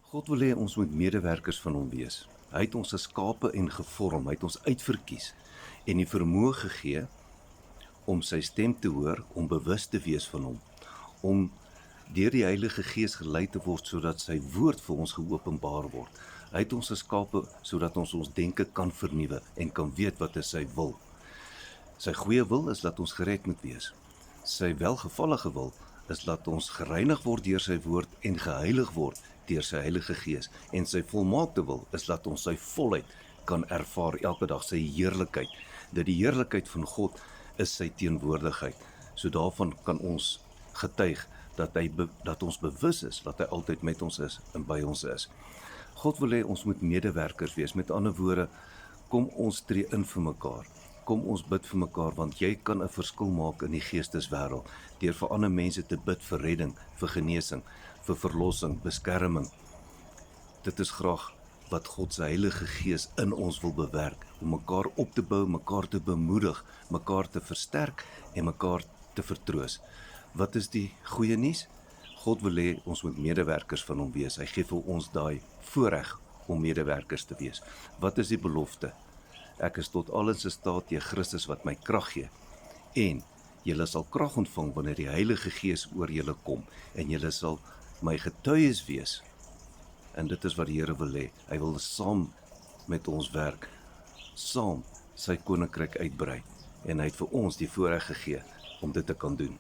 God wil hê ons moet medewerkers van hom wees. Hy het ons geskape en gevorm, hy het ons uitverkies en die vermoë gegee om sy stem te hoor, om bewus te wees van hom, om deur die Heilige Gees gelei te word sodat sy woord vir ons geopenbaar word. Hy het ons geskape sodat ons denke kan vernuwe en kan weet wat is sy wil. Sy goeie wil is dat ons gered moet wees. Sy welgevallige wil is dat ons gereinig word deur sy woord en geheilig word deur sy Heilige Gees. En sy volmaakte wil is dat ons sy volheid kan ervaar elke dag, sy heerlikheid. Dat die heerlikheid van God is sy teenwoordigheid. So daarvan kan ons getuig dat ons bewus is dat hy altyd met ons is en by ons is. God wil hê ons moet medewerkers wees. Met ander woorde, kom ons tree in vir mekaar. Kom ons bid vir mekaar, want jy kan 'n verskil maak in die geesteswêreld deur vir ander mense te bid vir redding, vir genesing, vir verlossing, beskerming. Dit is graag wat God se Heilige Gees in ons wil bewerk, om mekaar op te bou, mekaar te bemoedig, mekaar te versterk en mekaar te vertroos. Wat is die goeie nuus? God wil hê ons moet medewerkers van hom wees. Hy gee vir ons daai voorreg om medewerkers te wees. Wat is die belofte? Ek is tot alles in staat deur Christus wat my krag gee. En julle sal krag ontvang wanneer die Heilige Gees oor julle kom en julle sal my getuies wees. En dit is wat die Here wil hê. Hy wil saam met ons werk, saam sy koninkryk uitbrei en hy het vir ons die voorreg gegee om dit te kan doen.